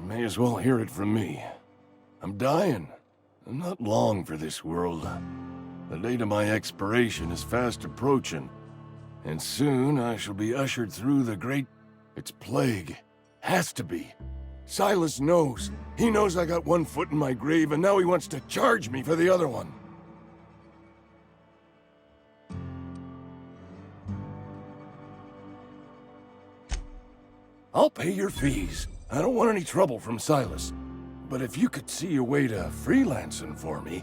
May as well hear it from me. I'm dying. I'm not long for this world. The date of my expiration is fast approaching, and soon I shall be ushered through the great... It's plague. Has to be. Silas knows. He knows I got one foot in my grave, and now he wants to charge me for the other one. I'll pay your fees. I don't want any trouble from Silas. But if you could see your way to freelancing for me,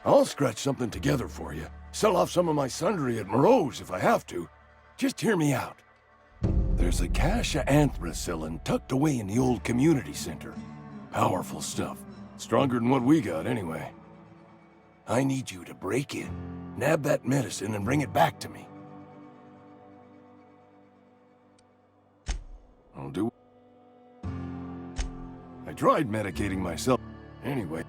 I'll scratch something together for you. Sell off some of my sundry at Moreau's if I have to. Just hear me out. There's a cache of anthracillin tucked away in the old community center. Powerful stuff. Stronger than what we got, anyway. I need you to break in, nab that medicine, and bring it back to me. I'll do... I tried medicating myself. Anyway.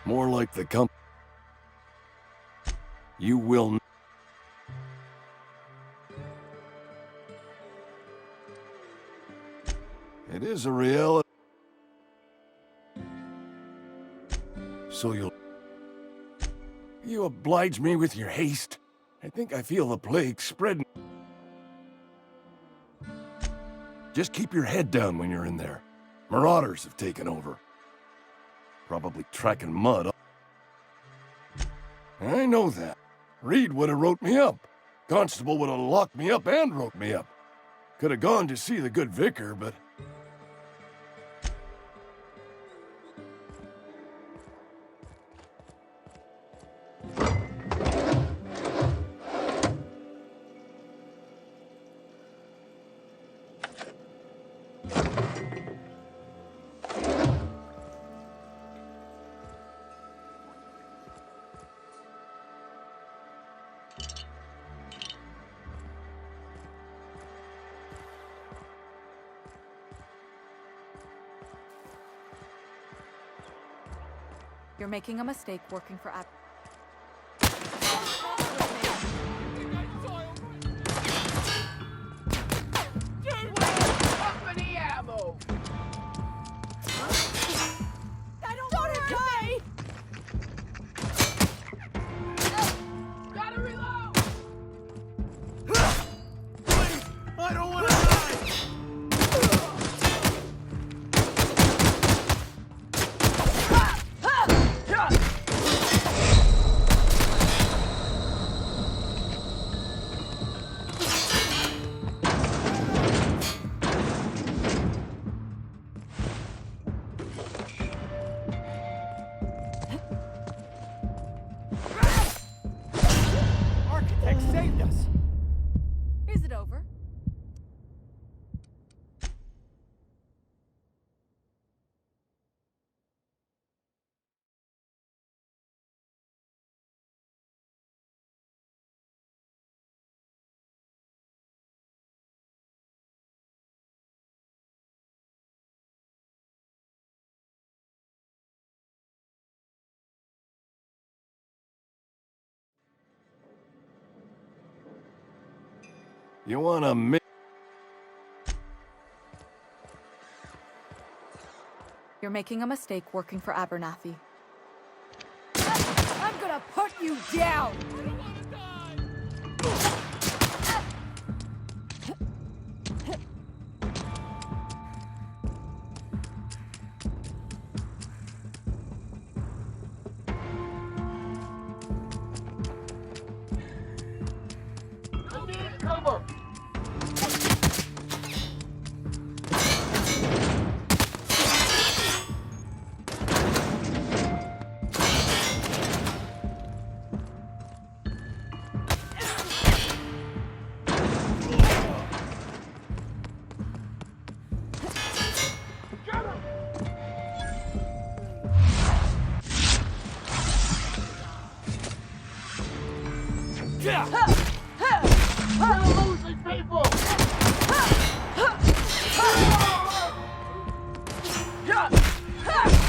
More like the You will... It is a reality. So You oblige me with your haste. I think I feel the plague spreading. Just keep your head down when you're in there. Marauders have taken over. Probably tracking mud. I know that. Reed would have wrote me up. Constable would have locked me up and wrote me up. Could have gone to see the good vicar, but... You're making a mistake working for Ab... Company ammo! Don't hurt me! Gotta reload! Please! I don't want to die! Architect saved us! Is it over? You wanna You're making a mistake working for Abernathy. I'm gonna put you down! I need cover! We're losing people! Ha!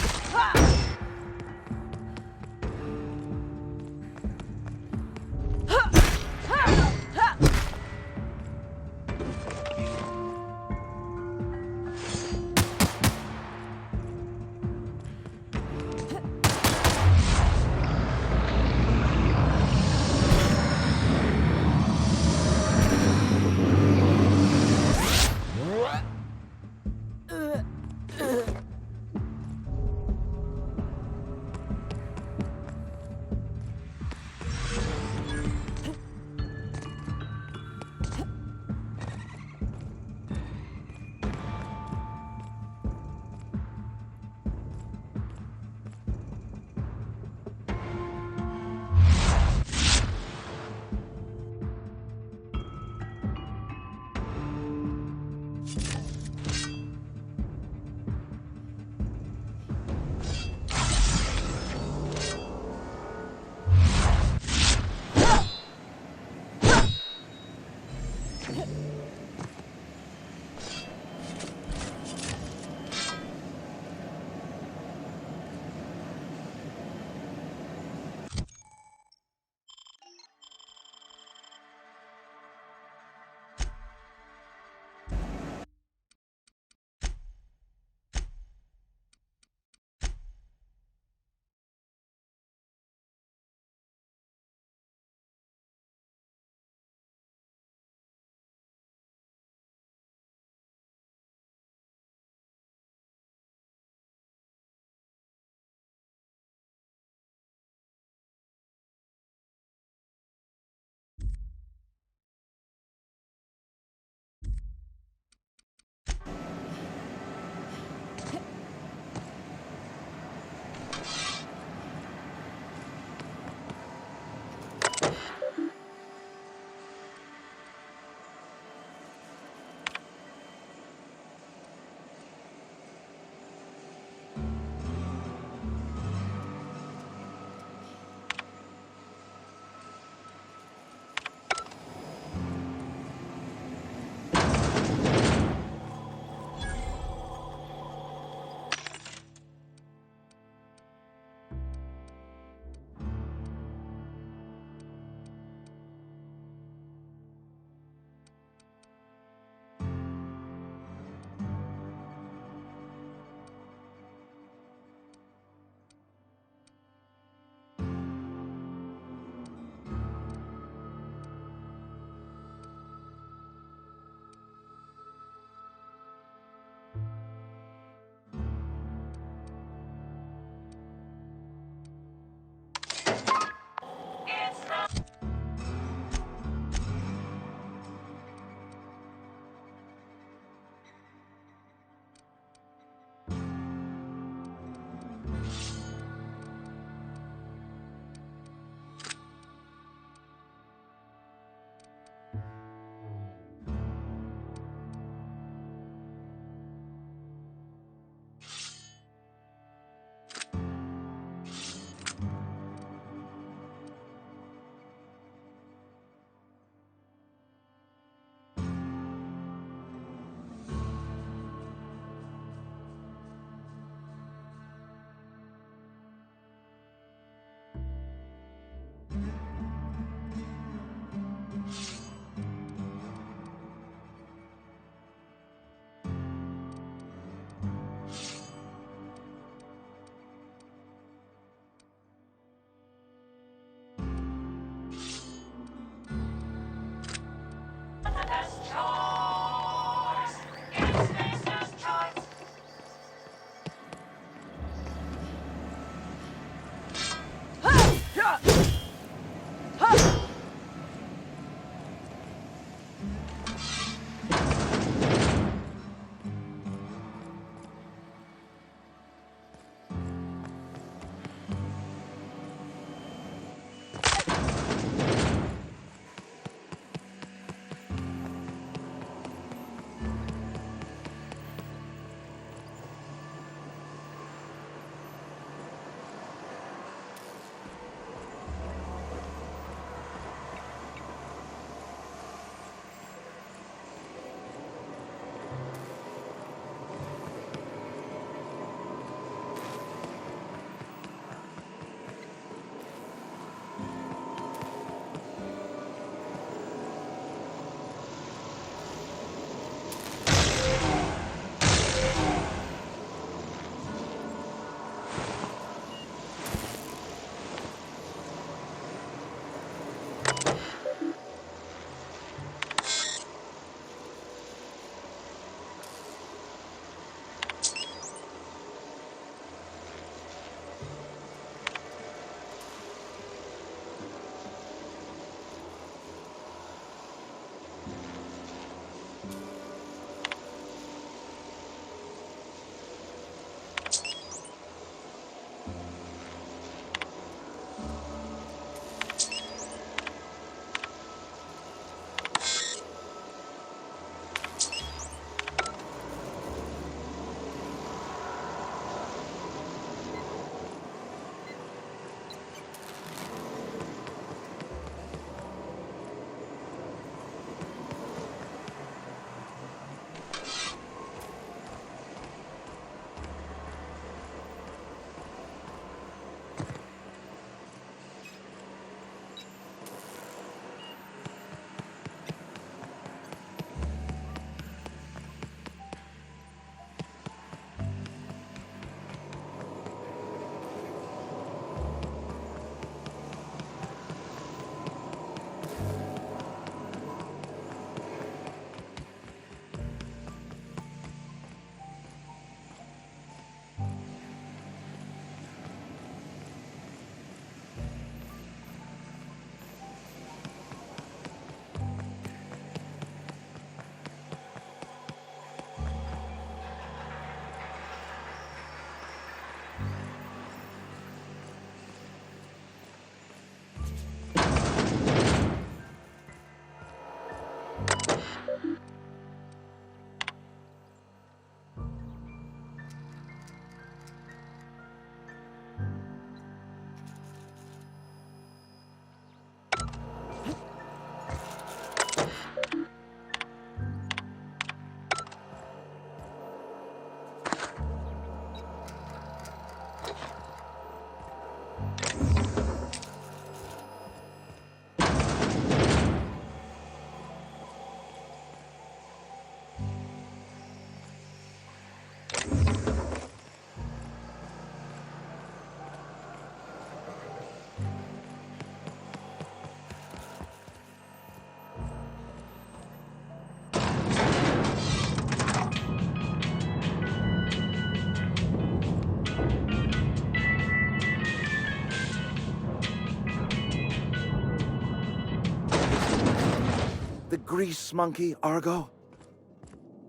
grease monkey, Argo?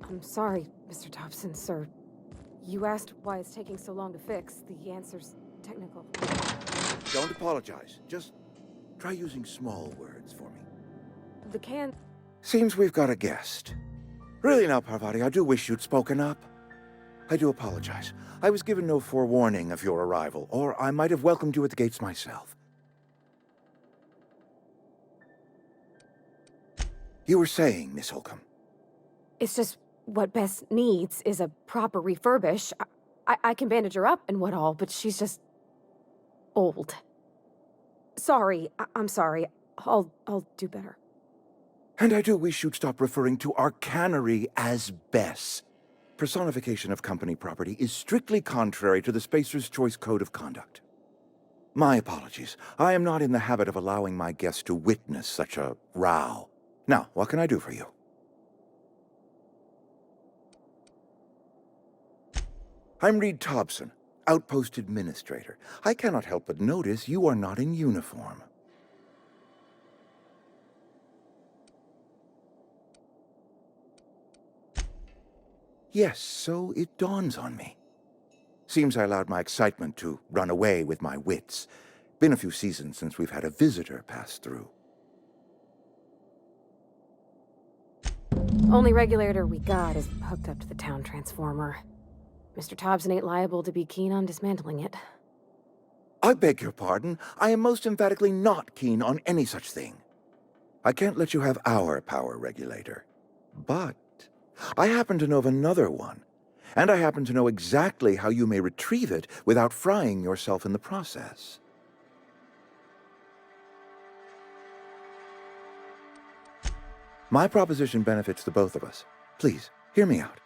I'm sorry, Mr. Thompson, sir. You asked why it's taking so long to fix. The answer's technical. Don't apologize. Just try using small words for me. The can... Seems we've got a guest. Really now, Parvati, I do wish you'd spoken up. I do apologize. I was given no forewarning of your arrival, or I might have welcomed you at the gates myself. You were saying, Miss Holcomb. It's just what Bess needs is a proper refurbish. I can bandage her up and what all, but she's just... old. Sorry, I'm sorry. I'll do better. And I do wish you'd stop referring to our cannery as Bess. Personification of company property is strictly contrary to the Spacer's Choice Code of Conduct. My apologies. I am not in the habit of allowing my guests to witness such a row. Now, what can I do for you? I'm Reed Thompson, Outpost Administrator. I cannot help but notice you are not in uniform. Yes, so it dawns on me. Seems I allowed my excitement to run away with my wits. Been a few seasons since we've had a visitor pass through. Only regulator we got is hooked up to the town transformer. Mr. Thompson ain't liable to be keen on dismantling it. I beg your pardon. I am most emphatically not keen on any such thing. I can't let you have our power regulator. But I happen to know of another one, and I happen to know exactly how you may retrieve it without frying yourself in the process. My proposition benefits the both of us. Please, hear me out.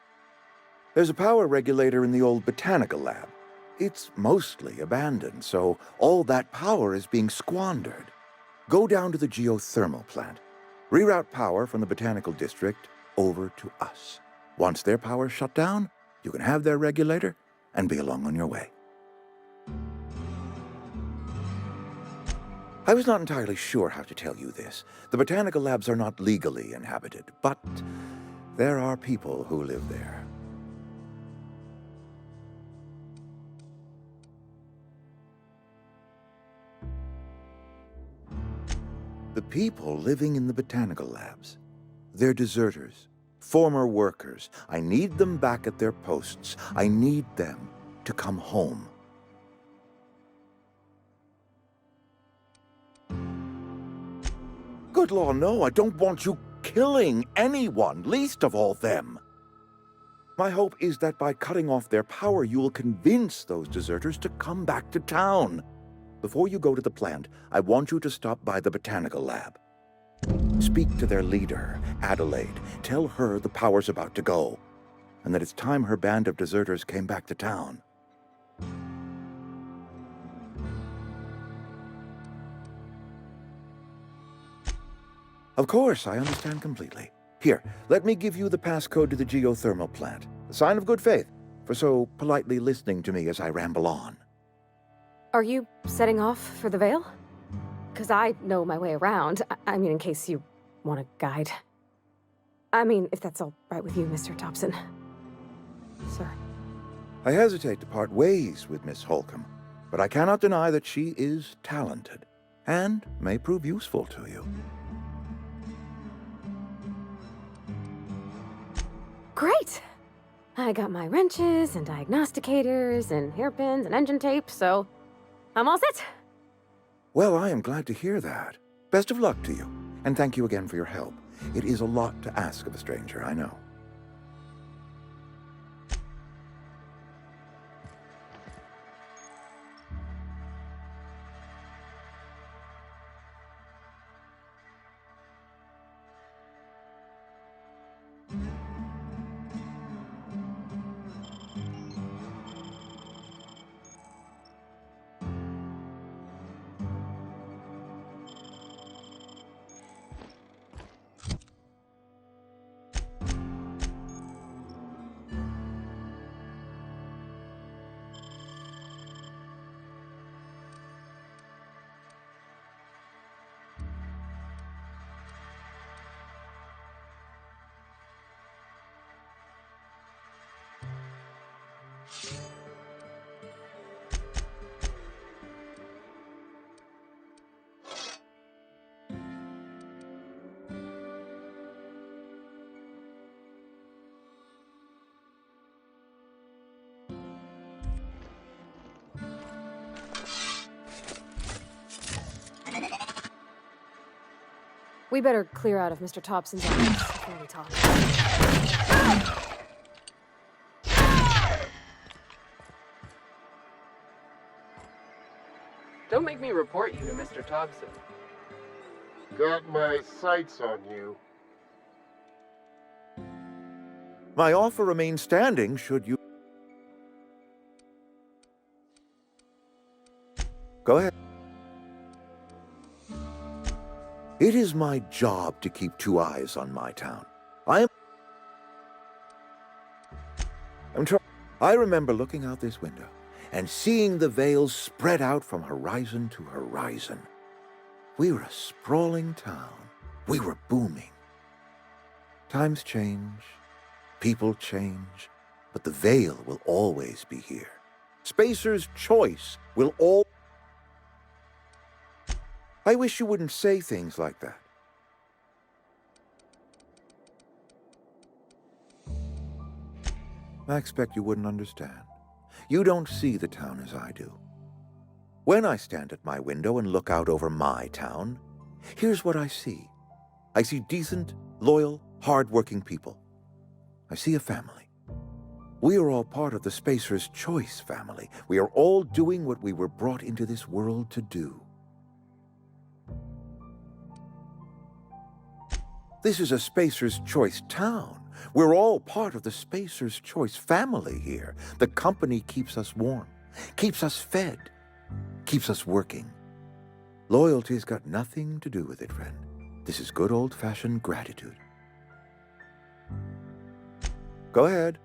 There's a power regulator in the old botanical lab. It's mostly abandoned, so all that power is being squandered. Go down to the geothermal plant. Reroute power from the botanical district over to us. Once their power's shut down, you can have their regulator and be along on your way. I was not entirely sure how to tell you this. The botanical labs are not legally inhabited, but there are people who live there. The people living in the botanical labs, they're deserters, former workers. I need them back at their posts. I need them to come home. Good law, no, I don't want you killing anyone, least of all them. My hope is that by cutting off their power, you will convince those deserters to come back to town. Before you go to the plant, I want you to stop by the botanical lab. Speak to their leader, Adelaide. Tell her the power's about to go, and that it's time her band of deserters came back to town. Of course, I understand completely. Here, let me give you the passcode to the geothermal plant. A sign of good faith, for so politely listening to me as I ramble on. Are you setting off for the Vale? Because I know my way around. I mean, in case you want a guide. I mean, if that's all right with you, Mr. Thompson. Sir. I hesitate to part ways with Miss Holcomb, but I cannot deny that she is talented, and may prove useful to you. Great! I got my wrenches and diagnosticators and hairpins and engine tape, so I'm all set. Well, I am glad to hear that. Best of luck to you, and thank you again for your help. It is a lot to ask of a stranger, I know. We better clear out of Mr. Thompson's office before we talk. Don't make me report you to Mr. Thompson. Got my sights on you. My offer remains standing should you... Go ahead. It is my job to keep two eyes on my town. I remember looking out this window and seeing the Vale spread out from horizon to horizon. We were a sprawling town. We were booming. Times change, people change, but the Vale will always be here. Spacer's Choice will all... I wish you wouldn't say things like that. I expect you wouldn't understand. You don't see the town as I do. When I stand at my window and look out over my town, here's what I see. I see decent, loyal, hard-working people. I see a family. We are all part of the Spacer's Choice family. We are all doing what we were brought into this world to do. This is a Spacer's Choice town. We're all part of the Spacer's Choice family here. The company keeps us warm, keeps us fed, keeps us working. Loyalty's got nothing to do with it, friend. This is good old-fashioned gratitude. Go ahead.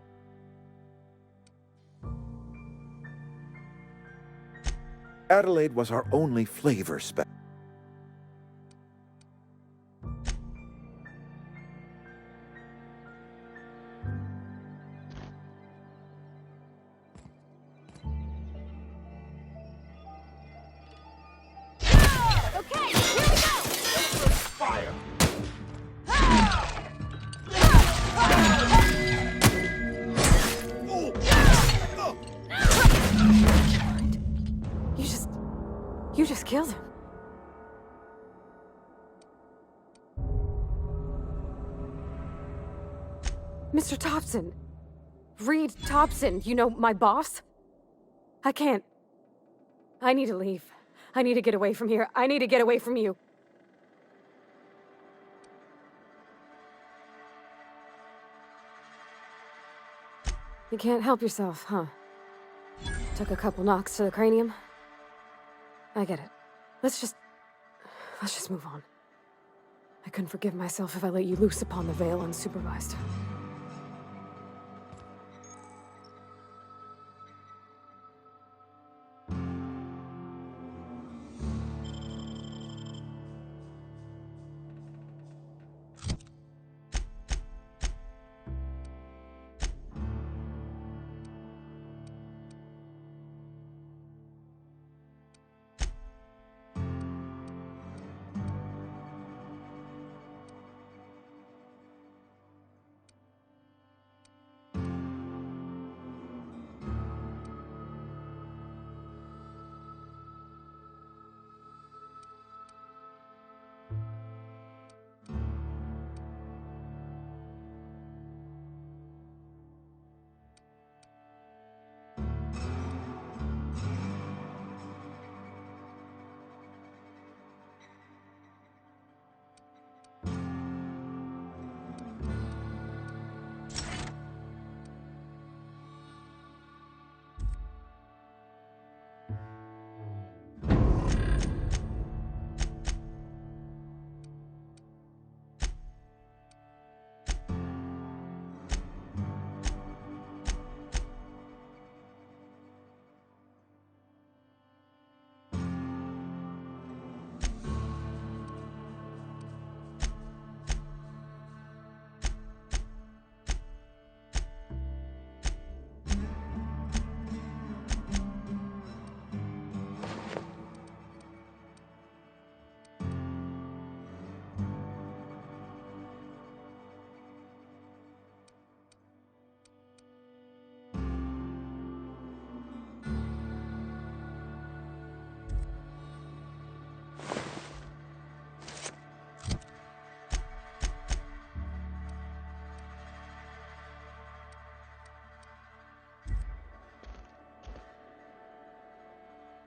Adelaide was our only flavor spec. Fire! You just killed him. Mr. Thompson. Reed Thompson, you know, my boss? I can't. I need to leave. I need to get away from here. I need to get away from you. You can't help yourself, huh? Took a couple knocks to the cranium. I get it. Let's just move on. I couldn't forgive myself if I let you loose upon the Vale unsupervised.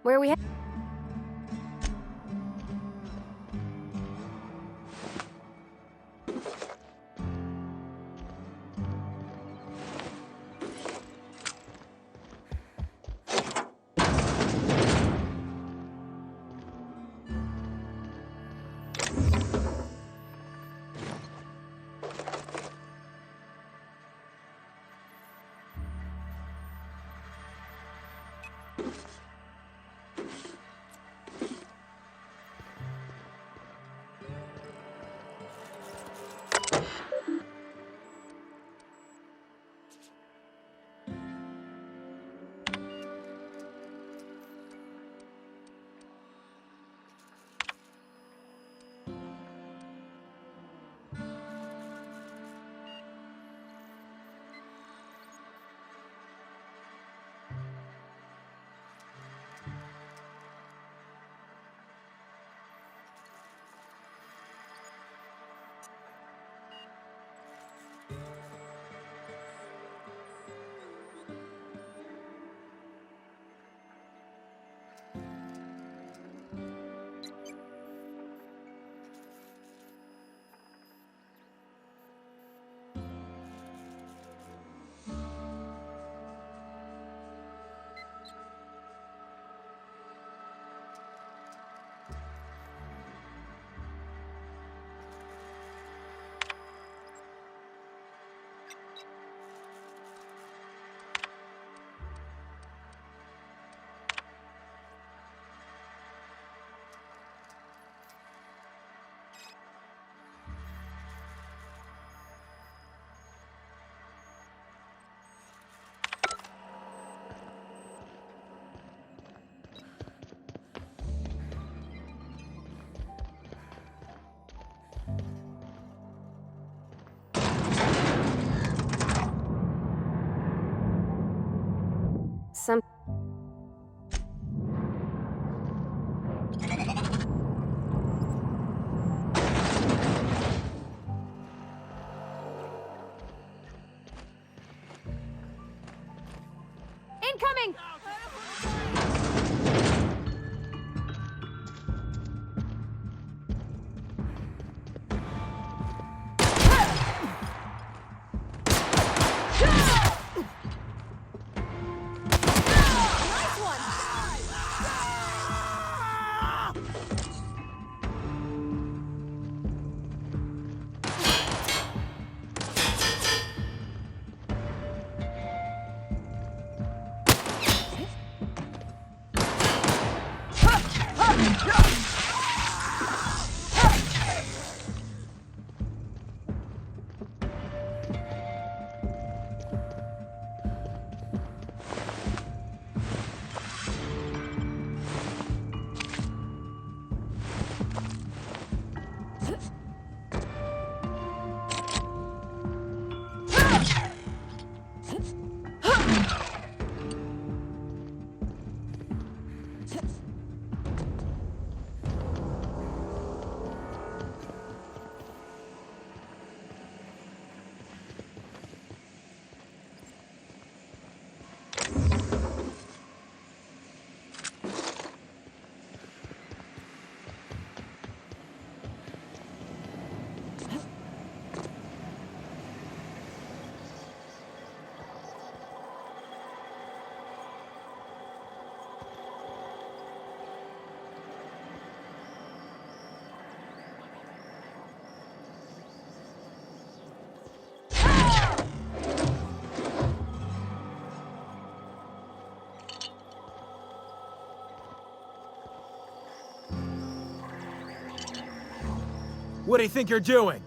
Where are we Some. Incoming! What do you think you're doing?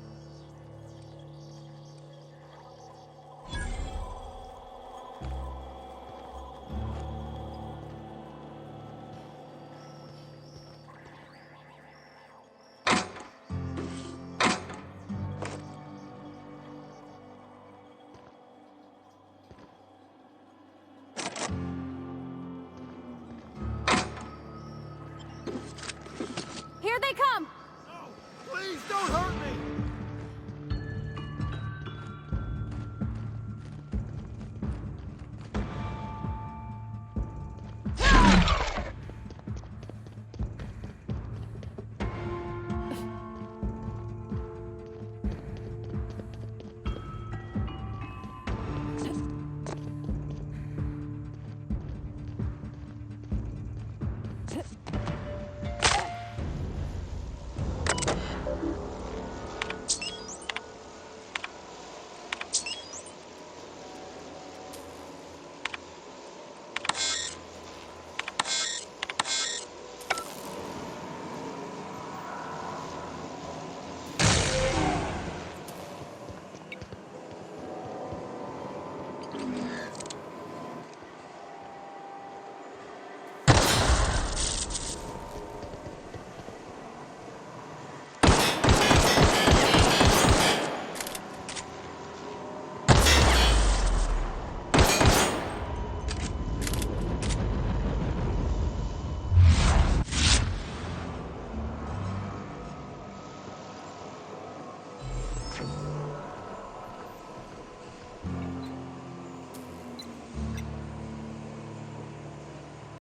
Here they come! Please don't hurt me!